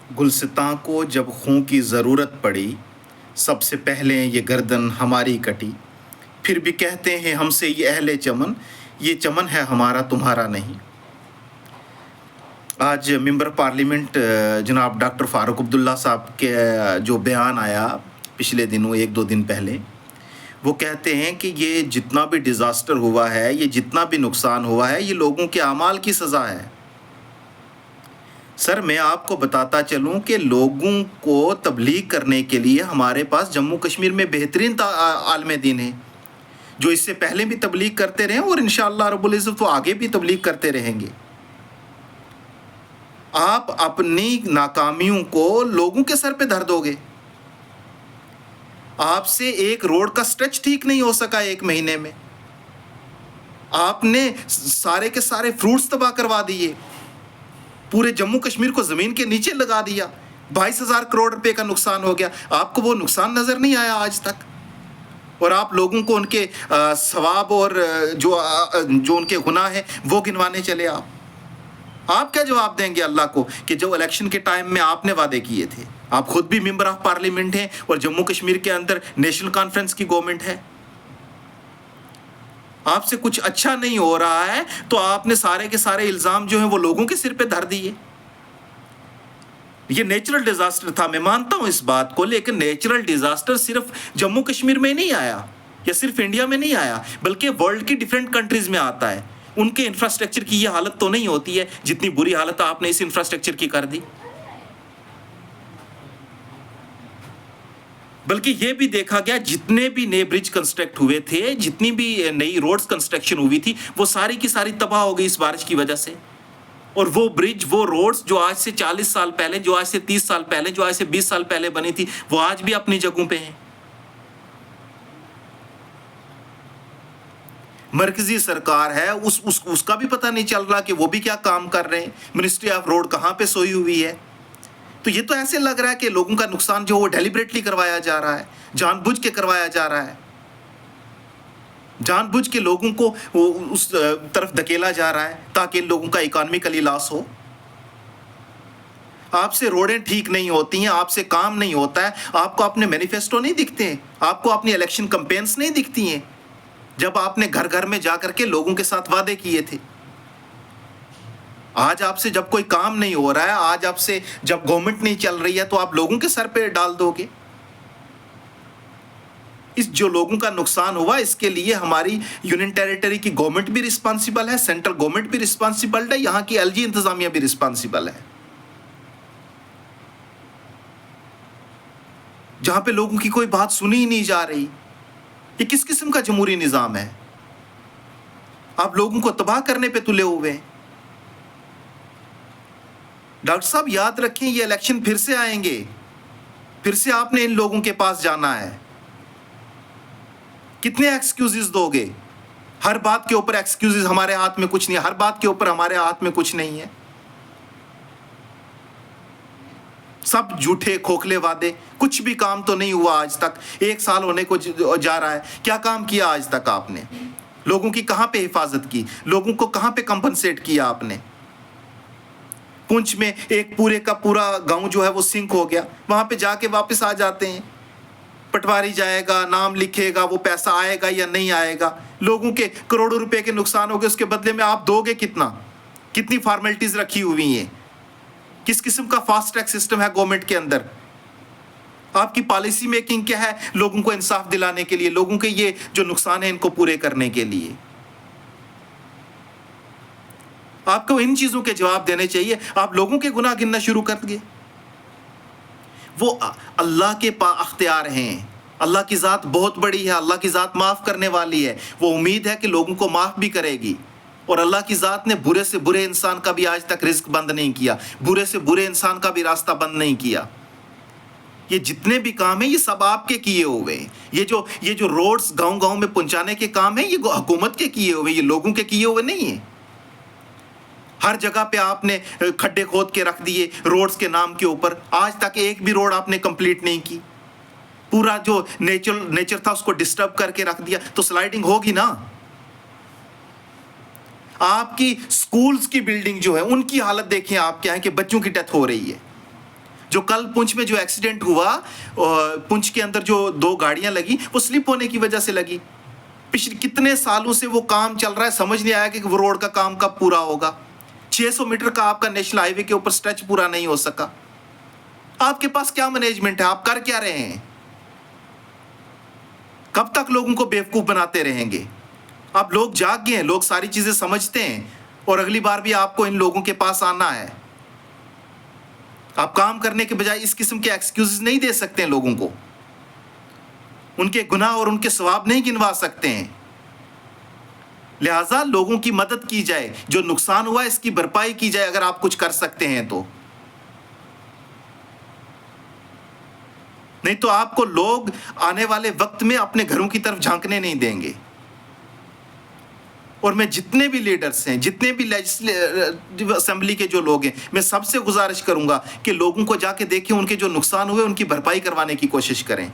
گلستاں کو جب خوں کی ضرورت پڑی، سب سے پہلے یہ گردن ہماری کٹی، پھر بھی کہتے ہیں ہم سے یہ اہل چمن، یہ چمن ہے ہمارا تمہارا نہیں۔ آج ممبر پارلیمنٹ جناب ڈاکٹر فاروق عبداللہ صاحب کے جو بیان آیا پچھلے دنوں، 1-2 دن پہلے، وہ کہتے ہیں کہ یہ جتنا بھی ڈیزاسٹر ہوا ہے، یہ جتنا بھی نقصان ہوا ہے، یہ لوگوں کے اعمال کی سزا ہے۔ سر، میں آپ کو بتاتا چلوں کہ لوگوں کو تبلیغ کرنے کے لیے ہمارے پاس جموں کشمیر میں بہترین عالم دین ہیں، جو اس سے پہلے بھی تبلیغ کرتے رہے اور انشاءاللہ رب العزت وہ آگے بھی تبلیغ کرتے رہیں گے۔ آپ اپنی ناکامیوں کو لوگوں کے سر پہ دھر دو گے۔ آپ سے ایک روڈ کا سٹریچ ٹھیک نہیں ہو سکا 1 مہینے میں، آپ نے سارے کے سارے فروٹس تباہ کروا دیے، پورے جموں کشمیر کو زمین کے نیچے لگا دیا، 22,000 کروڑ روپے کا نقصان ہو گیا۔ آپ کو وہ نقصان نظر نہیں آیا آج تک، اور آپ لوگوں کو ان کے ثواب اور جو ان کے گناہ ہیں وہ گنوانے چلے۔ آپ کیا جواب دیں گے اللہ کو کہ جو الیکشن کے ٹائم میں آپ نے وعدے کیے تھے؟ آپ خود بھی ممبر آف پارلیمنٹ ہیں اور جموں کشمیر کے اندر نیشنل کانفرنس کی گورنمنٹ ہے۔ آپ سے کچھ اچھا نہیں ہو رہا ہے تو آپ نے سارے کے سارے الزام جو ہیں وہ لوگوں کے سر پہ دھر دیے۔ یہ نیچرل ڈیزاسٹر تھا، میں مانتا ہوں اس بات کو، لیکن نیچرل ڈیزاسٹر صرف جموں کشمیر میں نہیں آیا یا صرف انڈیا میں نہیں آیا، بلکہ ورلڈ کی ڈیفرنٹ کنٹریز میں آتا ہے۔ ان کے انفراسٹرکچر کی یہ حالت تو نہیں ہوتی ہے جتنی بری حالت آپ نے اس انفراسٹرکچر کی کر دی۔ بلکہ یہ بھی دیکھا گیا جتنے بھی نئے برج کنسٹرکٹ ہوئے تھے، جتنی بھی نئی روڈز کنسٹرکشن ہوئی تھی، وہ ساری کی ساری تباہ ہو گئی اس بارش کی وجہ سے۔ اور وہ برج، وہ روڈز جو آج سے 40 سال پہلے، جو آج سے 30 سال پہلے، جو آج سے 20 سال پہلے بنی تھی، وہ آج بھی اپنی جگہوں پہ ہیں۔ مرکزی سرکار ہے، اس کا بھی پتہ نہیں چل رہا کہ وہ بھی کیا کام کر رہے ہیں۔ منسٹری آف روڈ کہاں پہ سوئی ہوئی ہے؟ تو یہ تو ایسے لگ رہا ہے کہ لوگوں کا نقصان جو وہ ڈیلیبریٹلی کروایا جا رہا ہے، جان بوجھ کے کروایا جا رہا ہے، جان بوجھ کے لوگوں کو اس طرف دھکیلا جا رہا ہے تاکہ ان لوگوں کا اکانومیکلی لاس ہو۔ آپ سے روڈیں ٹھیک نہیں ہوتی ہیں، آپ سے کام نہیں ہوتا ہے، آپ کو اپنے مینیفیسٹو نہیں دکھتے ہیں، آپ کو اپنی الیکشن کمپینس نہیں دکھتی ہیں، جب آپ نے گھر گھر میں جا کر کے لوگوں کے ساتھ وعدے کیے تھے۔ آج آپ سے جب کوئی کام نہیں ہو رہا ہے، آج آپ سے جب گورنمنٹ نہیں چل رہی ہے، تو آپ لوگوں کے سر پہ ڈال دو گے۔ اس جو لوگوں کا نقصان ہوا اس کے لیے ہماری یونین ٹیریٹری کی گورنمنٹ بھی رسپانسیبل ہے، سینٹرل گورنمنٹ بھی رسپانسیبل ہے، یہاں کی LG انتظامیہ بھی رسپانسیبل ہے۔ جہاں پہ لوگوں کی کوئی بات سنی ہی نہیں جا رہی، یہ کس قسم کا جمہوری نظام ہے؟ آپ لوگوں کو تباہ کرنے پہ تلے ہوئے ہیں۔ ڈاکٹر صاحب یاد رکھیں، یہ الیکشن پھر سے آئیں گے، پھر سے آپ نے ان لوگوں کے پاس جانا ہے۔ کتنے ایکسکیوزز دو گے؟ ہر بات کے اوپر ایکسکیوزز، ہمارے ہاتھ میں کچھ نہیں ہے، ہر بات کے اوپر ہمارے ہاتھ میں کچھ نہیں ہے، سب جھوٹے کھوکھلے وعدے، کچھ بھی کام تو نہیں ہوا آج تک۔ 1 سال ہونے کو جا رہا ہے، کیا کام کیا آج تک آپ نے؟ لوگوں کی کہاں پہ حفاظت کی؟ لوگوں کو کہاں پہ کمپنسیٹ کیا آپ نے؟ پونچھ میں ایک پورے کا پورا گاؤں جو ہے وہ سنک ہو گیا، وہاں پہ جا کے واپس آ جاتے ہیں، پٹواری جائے گا، نام لکھے گا، وہ پیسہ آئے گا یا نہیں آئے گا، لوگوں کے کروڑوں روپے کے نقصان ہو گئے، اس کے بدلے میں آپ دو گے کتنا؟ کتنی فارمیلٹیز رکھی ہوئی ہیں؟ کس قسم کا فاسٹ ٹریک سسٹم ہے گورنمنٹ کے اندر؟ آپ کی پالیسی میکنگ کیا ہے لوگوں کو انصاف دلانے کے لیے، لوگوں کے یہ جو نقصان ہے ان کو پورے کرنے کے لیے؟ آپ کو ان چیزوں کے جواب دینے چاہیے۔ آپ لوگوں کے گناہ گننا شروع کر دیں۔ وہ اللہ کے اختیار ہیں، اللہ کی ذات بہت بڑی ہے، اللہ کی ذات معاف کرنے والی ہے، وہ امید ہے کہ لوگوں کو معاف بھی کرے گی۔ اور اللہ کی ذات نے برے سے برے انسان کا بھی آج تک رزق بند نہیں کیا، برے سے برے انسان کا بھی راستہ بند نہیں کیا۔ یہ جتنے بھی کام ہیں یہ سب آپ کے کیے ہوئے ہیں۔ یہ جو روڈز گاؤں گاؤں میں پہنچانے کے کام ہیں یہ حکومت کے کیے ہوئے، یہ لوگوں کے کیے ہوئے نہیں ہیں۔ ہر جگہ پہ آپ نے کھڈے کھود کے رکھ دیے روڈز کے نام کے اوپر، آج تک ایک بھی روڈ آپ نے کمپلیٹ نہیں کی۔ پورا جو نیچر تھا اس کو ڈسٹرب کر کے رکھ دیا، تو سلائیڈنگ ہوگی نا۔ آپ کی سکولز کی بلڈنگ جو ہے ان کی حالت دیکھیں آپ کیا ہے کہ بچوں کی ڈیتھ ہو رہی ہے، جو کل پنچ میں جو ایکسیڈنٹ ہوا، پنچ کے اندر جو 2 گاڑیاں لگی، وہ سلپ ہونے کی وجہ سے لگی. پچھلے کتنے سالوں سے وہ کام چل رہا ہے، سمجھ نہیں آیا کہ وہ روڈ کا کام کب پورا ہوگا. 600 میٹر کا آپ کا نیشنل ہائی وے کے اوپر سٹریچ پورا نہیں ہو سکا. آپ کے پاس کیا مینجمنٹ ہے؟ آپ کر کیا رہے ہیں؟ کب تک لوگوں کو بیوقوف بناتے رہیں گے؟ اب لوگ جاگ گئے ہیں، لوگ ساری چیزیں سمجھتے ہیں، اور اگلی بار بھی آپ کو ان لوگوں کے پاس آنا ہے. آپ کام کرنے کے بجائے اس قسم کے ایکسکیوزز نہیں دے سکتے ہیں لوگوں کو. ان کے گناہ اور ان کے ثواب نہیں گنوا سکتے ہیں. لہٰذا لوگوں کی مدد کی جائے، جو نقصان ہوا اس کی بھرپائی کی جائے اگر آپ کچھ کر سکتے ہیں تو. نہیں تو آپ کو لوگ آنے والے وقت میں اپنے گھروں کی طرف جھانکنے نہیں دیں گے. اور میں جتنے بھی لیڈرز ہیں، جتنے بھی لیجسلیٹو اسمبلی کے جو لوگ ہیں، میں سب سے گزارش کروں گا کہ لوگوں کو جا کے دیکھیں، ان کے جو نقصان ہوئے ان کی بھرپائی کروانے کی کوشش کریں.